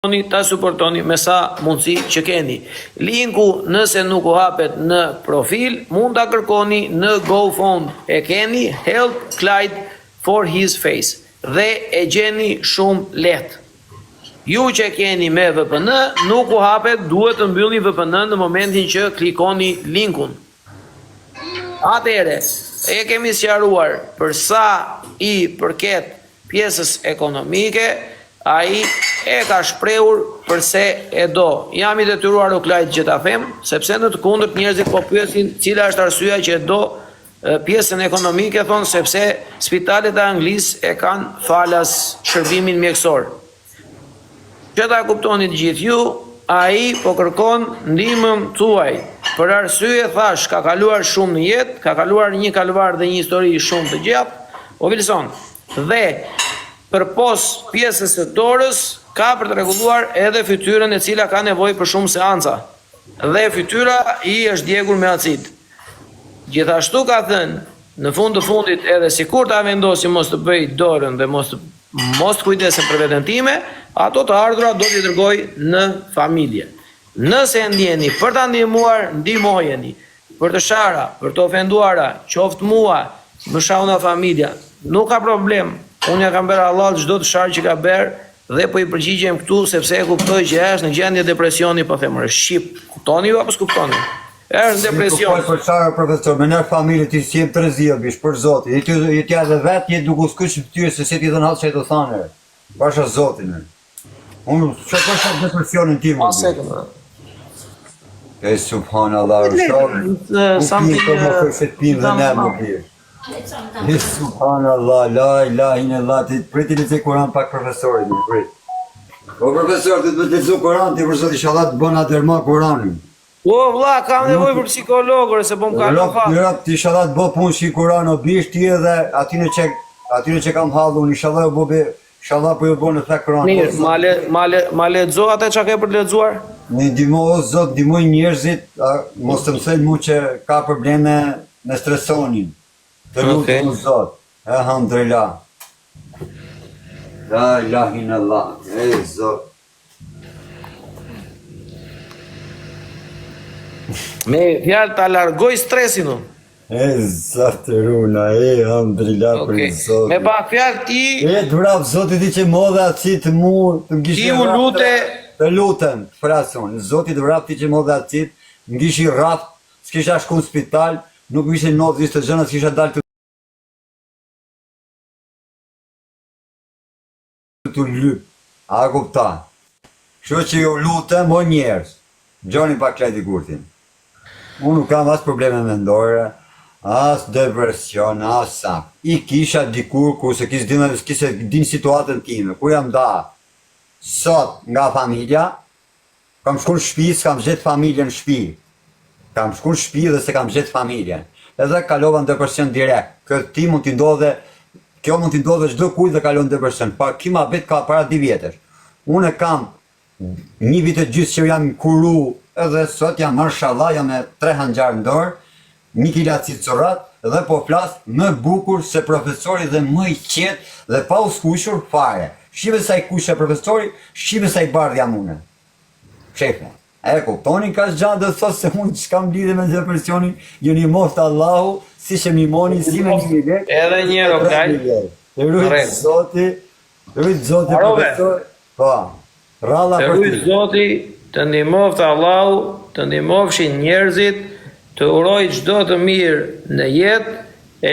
ta suportoni me sa mundësi që keni. Linku nëse nuk u hapet në profil, mund ta kërkoni në GoFund. E keni Help Clyde for his face dhe e gjeni shumë lehtë. Ju që keni me VPN, nuk u hapet, duhet të mbyllni VPN në momentin që klikoni linkun. Atëherë, e kemi sqaruar për sa i përket pjesës ekonomike, ai e ka shprehur përse e do. Jam i detyruar o Klajt që ta them, sepse në të kundërt njerëzit po pyesin cila është arsyeja që e do pjesën ekonomike, thonë sepse spitalet e Anglisë e kanë falas shërbimin mjekësor. Që ta kuptoni të gjithë ju, ai po kërkon ndihmën tuaj. Për arsye thash, ka kaluar shumë në jetë, ka kaluar një kalvar dhe një histori shumë të gjatë, o Wilson. Dhe për pos pjesës së dorës, ka për të rregulluar edhe fytyrën e cila ka nevojë për shumë seanca. Dhe fytyra i është djegur me acid. Gjithashtu ka thënë, në fund të fundit edhe sikur ta vendosi mos të bëj dorën dhe mos të kujdesem për veten time, ato të ardhurat do t'i dërgoj në familje. Nëse ndjeni për ta ndihmuar, ndihmojeni. Për të shara, për të ofenduara, qoftë mua, më shauna familja, nuk ka problem. Unë ja kam bërë Allah çdo të sharë që ka bërë dhe po i përgjigjem këtu sepse e kuptoj që është në gjendje depresioni, po them, shqip. Kuptoni ju apo s'kuptoni? Është në depresion. Po çfarë profesor, me në familje ti si jem tërëzia bish për Zotin. Je ti edhe vet je duke u skuq fytyrë se si ti dhën hall çaj të thanë. Pasha Zotin. Unë çfarë ka depresionin tim. E subhanallahu subhanallah, la ilaha illallah, ti priti lexoj Kur'an pak profesorit, prit. O profesor, ti duhet të lexoj Kur'an, ti për Zot inshallah të bën atërma Kur'anin. O vlla, kam nevojë për psikologë, se po më ka kafa. Jo, ti inshallah të bë punë si Kur'an o bish ti edhe aty që kam hallun, inshallah u bë, inshallah po ju bën në fakt Kur'an. Mirë, ma lexo atë çka ke për të lexuar? Në ndihmo o Zot, ndihmoj njerëzit, mos të mësoj mua që ka probleme me stresonin. Të lutem o Zot, alhamdulillah. La ilaha illallah, e Zot. Me fjalë ta largoj stresin unë. E Zot runa, alhamdulillah për Zot. Me pa fjalë ti. E duraf Zoti ti që modhe aci të mu, të ngishi. Ti u lute. Të lutem, frason, Zoti duraf ti që modhe aci, ngishi rraf, s'kisha shku në spital, nuk më ishin nodhë të gjëna, s'kisha dalë të lyp. A kupta. Kështu që ju lutem o njerëz, gjoni pa Klajti Kurtin. Unë nuk kam as probleme mendore, as depresion, as sa. I kisha dikur ku se kise din situatën time, ku jam da sot nga familja, kam shku në shtëpi, s'kam gjetë familjen në shtëpi. Kam shku në shtëpi dhe se kam gjetë familjen. Edhe kalova në depresion direkt. Kjo mund t'i ndodhe çdo kujt dhe kalon në depresion. Pa kima bet ka para 2 vjetësh. Unë kam 1 vit e gjysmë që jam kuru, edhe sot jam mashallah, jam me 3 hanxhar në dorë, 1 kg cilcorat dhe po flas më bukur se profesori dhe më i qetë dhe pa u skuqur fare. Shive sa i kuqe profesori, shive sa i bardh jam unë. Shefe. E kuptoni ka gjatë dhe thos se unë që kam lidhe me depresionin, ju një moftë Allahu, si që mi moni, si me një lek. Edhe njëro, Klajt. Të rujtë Zoti, profesor. Po, ralla për ti. Të rujtë Zoti, të ndihmoftë Allahu, të ndihmofshin njerëzit, të uroj çdo të mirë në jetë,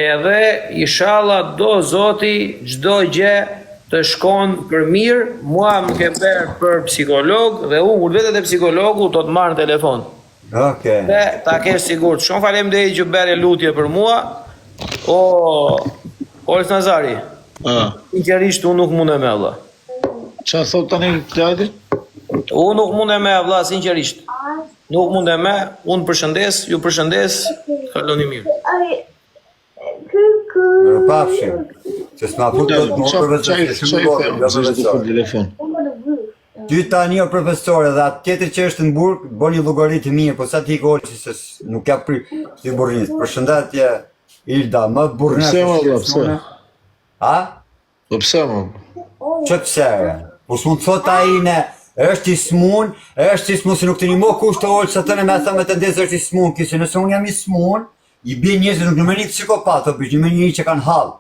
edhe inshallah do Zoti çdo gjë të shkon për mirë. Mua më ke bërë për psikolog dhe unë kur vetet e psikologu do të marrë në telefon. Okej. Dhe ta kesh sigurt. Shumë faleminderit që bëre lutje për mua. Ols Nazari. Sinqerisht unë nuk mundem me vëlla. Çfarë thot tani Klajti? Unë nuk mundem me vëlla, sinqerisht. Nuk mundem me, unë përshëndes, ju përshëndes, kaloni mirë. Pafshim. Që s'ma put do të më profesor. Ty tani o profesore dhe atë tjetër që është në burg, boni llogaritë mirë, po sa ti i se nuk ka pri si burrinës. Përshëndetje Ilda, më burrëna. Pse? A? Po pse më? Që pse? Po s'mund thot ai ne është i smun, se nuk të një mo kusht të olë, se të në me thëmë të ndezë është i smun, kise nëse unë jam i smun, i bje njëzë nuk në me një psikopat, o bëjë, në me një që kanë halë,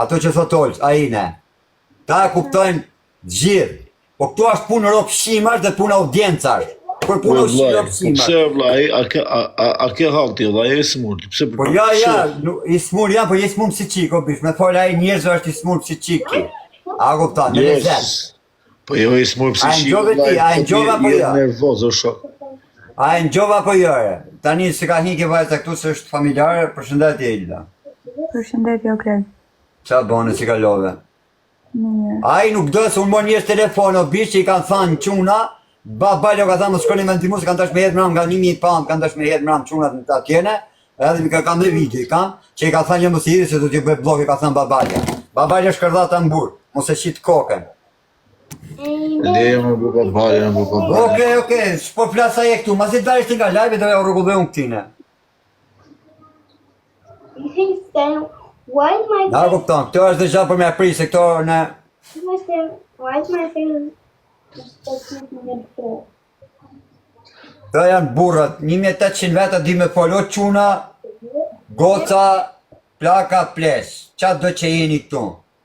ato që thot olë, a i ne. Ta e kuptojnë gjithë, po këtu është punë ropshimash dhe punë audiencësh. Për punë ropshimash. Pse vlla, a ke hall ti vlla, e smur. Pse Po ja, i smur jam, po je smur psiqik, o bish, me fol ai njerëzve është i smur psiqik ti. A kupton, me lezet. Po jo i smur psiqik. A e ngjova po jo? Nervoz o shok. A e ngjova po jo? Tani se ka hikë vajza këtu se është familjare, përshëndetje Elda. Përshëndetje o Kled. Qa bone si kalove? Mirë. Ai nuk do se unë mor njerëz telefon o bish që i kanë thënë çuna, babalo ka thënë mos shkoni me ndihmë se kanë tash me hedh mram nga 1000 pound, kanë tash me hedh mram çunat në atjene, edhe mi ka kam dhe video i kam, që i ka thënë mos i hiri se do t'i bëj blloq, i ka thënë babalja. Babalja shkërdha ta mbur, mos e shit kokën. Ne më bëu babalja, më bëu babalja. Okej, s'po flasa je këtu, masi dalësh ti nga live do ja rregulloj unë këtine. You think then why is my Na kupton, këto është deja për me apri se këto në why is my face just making it këto janë burrat, 1800 veta di me fol, o çuna, goca, plaka, plesh. Qa do që jeni këtu?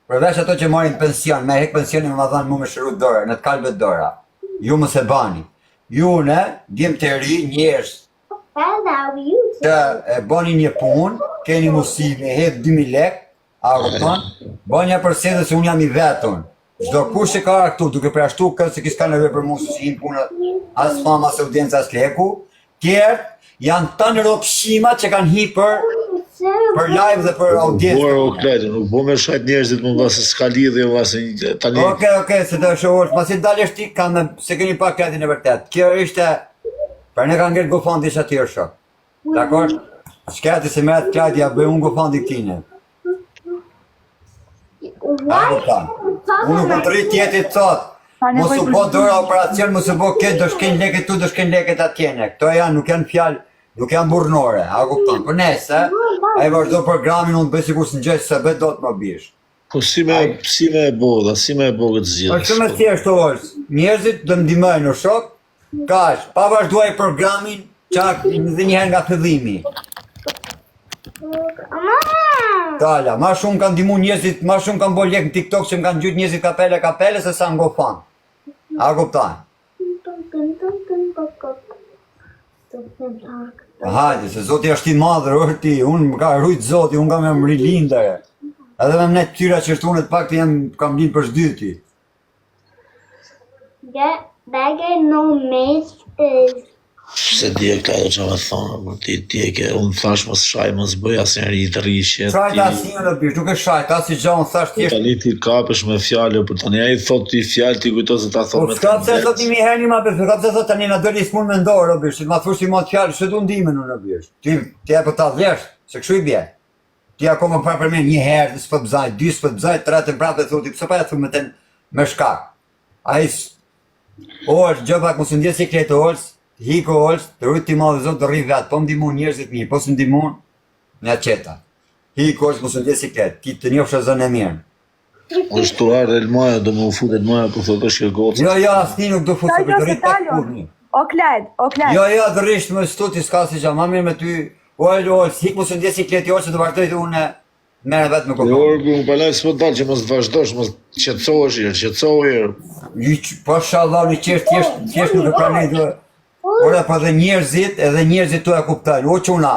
Përveç ato që marrin pension, me hek pensionin më dhanë mu me shëru dora, në të kalbet dora. Ju më se bani. Ju në, djem të ri, njerës, found out you të e bani një punë, keni musime, hedh 2000 lek, a kupton? Banja përse dhe se unë jam i vetun. Çdo kush që ka këtu, duke përjashtu këtë se s'ka nevojë për mua se si punët, as fama, as audiencë, as leku, tjerë janë tanë ropshima që kanë hi për live dhe për audiencë. Por o Kled, nuk bo me shajt njerëzit më vase s'ka lidhje vase tani. Okej, se të shohësh, pasi dalësh ti kanë se keni pak Kledin e vërtet. Kjo ishte për ne kanë ngel GoFund isha tjerë shok. Dakor? Shkati se merret Kledi ja bëj unë GoFund këtine. Unë nuk të rrit jetit thot. Mos u bo dora operacion, mos u bo këtë, do shken leket tu, do shken leket atjene. Këto janë, nuk janë fjalë, nuk janë burnore, a kupton? Për nese, ai vazhdo programin, unë bëj sikur s'ngjej se bëj dot më bish. Po si me e bo këtë zgjidhje. Është më thjesht Olës. Njerëzit do ndihmojnë në shok. Kaç, pa vazhduaj programin, çak dhe një herë nga fillimi. Tala, ma shumë kanë ndihmu njerëzit, ma shumë kanë bërë lek në TikTok që më kanë gjujt njerëzit kapele se sa në GoFund. A kupton? Hajde, se Zoti është i madhër, është ti, unë më ka rujt Zoti, unë kam jam rilindere. Edhe me mne tyra që shtunet pak të kam lind për shdyti. that guy no mace is Se di e Kled që me thonë, për ti e ke, unë thash mos shaj, mos bëj asë njëri i të rishje. Shajt asnjë në bish, nuk e shajt, asë i gja unë thash tjesht. Tani ti kapesh me fjallë, për tani a i thot ti fjallë, ti kujto se ta thot Po me s'ka pse thot një herë një ma për, s'ka pse thot tani na doli s'mun me ndorë, o bish, si ma thush ti ma të fjallë, shë du ndimin unë, o bish. Ti e për ta dhjesht, se këshu i bje. Ti akoma pra për me një herë, s'pët bëzaj, dy s'pët bëzaj, tretën prapë e thuti, pëse pa e thu me shkak. A i Olës, gjë pak mos ndjes sekret Olës, hiko Olës, të rrit ti madhe Zot të rri vetë, po m'ndihmon njerëzit mirë, po s'ndihmon në qeta. Hiko Olës mos ndjes sekret, ti të njofsh zënë e mirë. është tuar Elmaja, do më u fut Elmaja, po thot është kjo gocë. Jo, asni nuk do futë, për të rrit tak kurni. O Kled. Jo, të rrisht më stuti s'ka si qa, ma mirë me ty, Olës, hik mos ndjes sekret Olës, se të vazhdoj të unë merë vetë me Jo, orgu, më palaj s'po dalë që mos të vazhdosh, mos qetësohesh herë, qetësohu herë. Po shallah, një qesht nuk e pranoj të... Ora, po edhe njerëzit tu e kuptojnë. O quna,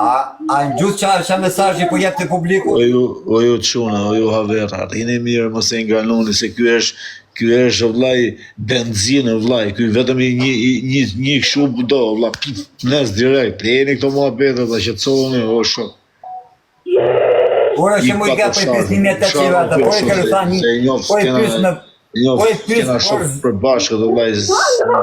a në gjithë qa mesazhi po jep të publiku? O ju quna, o ju havera, rini mirë, mos e ngaloni, se ky është vllai benzinë vllai, ky vetëm një kështu do, vlla, nes direkt, jeni këto muhabete, vlla, qetësohuni, o shok. Ora që mu i ka për 5.800 veta, po e kërë tha një, po e pys me... Kena shok për bashkë dhe vllai,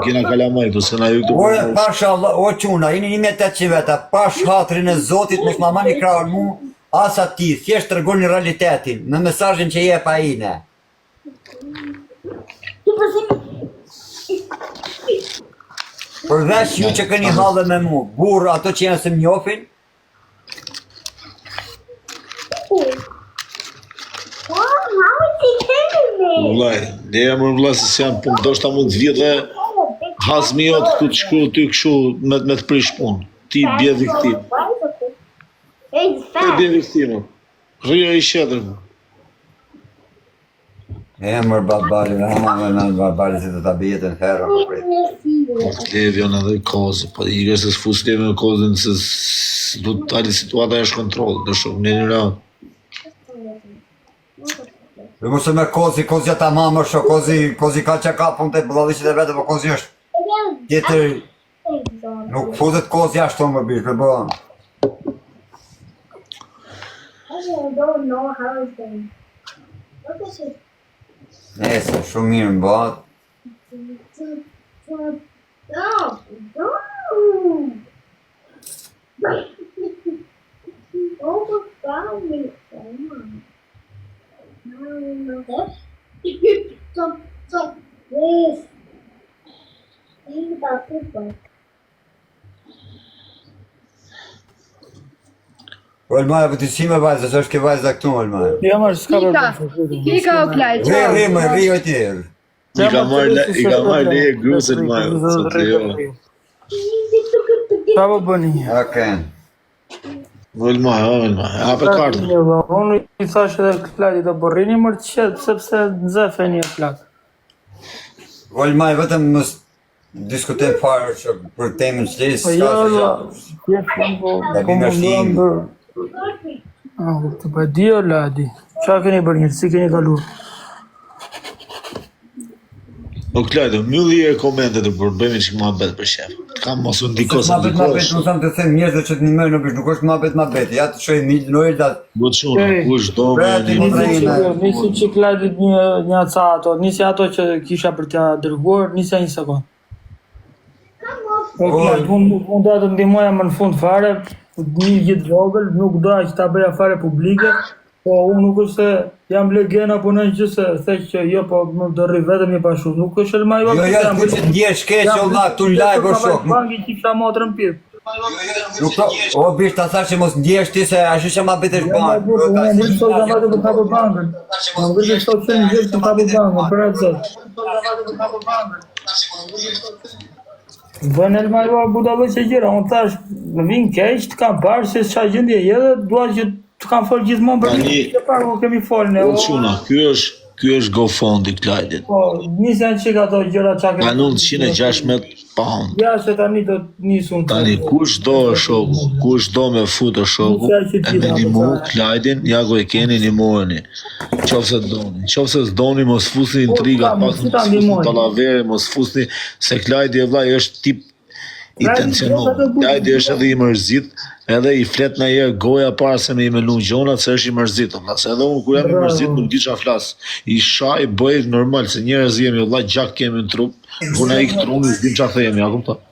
kena kalamaj këtu, se na ju këtu... Ora, pasha Allah, o quna, jeni 1.800 veta, pash hatrin e Zotit, mos ma mani krahën mu, as ati, thjesht të rgoni realitetin, me mesazhin që jep ai ne. Përveç ju që keni hallë me mu, burr ato që janë se më njohin, how is he killing me? Vllai, leja më vllai se s'jam, po ndoshta mund të vjedhe Hasmi jot këtu të shkruaj ty kështu me të prish punë. Ti bje viktim. He's Ti bje fat. viktim. Rrio I shetër. Emër babali, me babali se të ta bijetën herë, më prit. Levion edhe kozi, po I se s'fus Levion kozën se du të tali situata është kontrol, dhe shumë në një rao. Dhe mos e me kozi ta mamë është, kozi ka që ka punë të bëllalishit e vete, po kozi është tjetër, nuk futet kozi ashtu më bish, për bëha. I don't know how it's going. Look at it. Nese, shumë mirë më bëhat. No, no. Overfound me. Stop. Yes. Think about people. Olmaja, për të si me vajzë, se është ke vajzë këtu, Olmaja. Jo, më s'ka Kika, Kika o plaj, Ri o tjerë. I ka marrë leje grusën marrë, sot të jo. Qa po bëni? Okej. Olma, hape kartën. Unë I thash edhe Klajdi të borrini mërë të qetë, sepse nëzefe një plak. Olmaja, vetëm mos diskutem fare që për temën që Po jo, po më ndërë. Të pa di o ladi. Qa keni bërë njërë, si keni kalu? O Klajdo, mylli e komentet e për bëjmë që ma bet për shef. Kam mos u ndikosa Ma bet, më thamë të them njerëzve që të një mërë në bish, nuk është ma bet. Ja të shoj një nojë da... Buçuna, kush do me një... Nisi që Klajdit një ca ato, nisi ato që kisha për t'ja dërguar, nisi një sekund. O Klajd, unë do të ndihmoja më në fund fare, një gjithë vogël, nuk doja që ta bëja fare publike, po unë nuk është se jam legena po në që se thek që jo po më do rri vetëm një pashu, nuk është elma jo... Jo, ku që të ndjesh keq, o la, tu live o shok. Bangi që kisha motrën pirë. Nuk to, o bish ta thash që mos ndjesh ti se ashtu që ma betesh bankë. Unë e një sot zamate për kapë bankën. Më vërë sot që një gjithë për kapë bankën, për atë zot. Vën elma jo budallë që gjera, unë thash, në vinë keq, të kam parë se s'qa gjendje edhe, dua që të kam folë gjithmonë për një që parë ku kemi folën e... Buçuna, ky është GoFondi Klajdit. Po, nisën qik ato gjëra qa kemi... Kanon 116 pound. Ja, se tani do të nisun... Tani, kush do shoku, kush do me futë shoku, e me një mu Klajdin, ja ku e keni një muëni. Qofse të doni. Qofse të doni, mos fusni intriga, mos fusni talavere, mos fusni, se Klajdi e vlaj është tip I tensionor. Klajdi është edhe I mërzit, edhe I flet në herë goja para se me I menu gjonat se është I mërzit. Se edhe unë kur jam I mërzit nuk di qa flas. I shaj bëj normal se njerëz jemi vëlla gjak kemi në trup. Kur na ik truni s'dim qa themi, a kupton?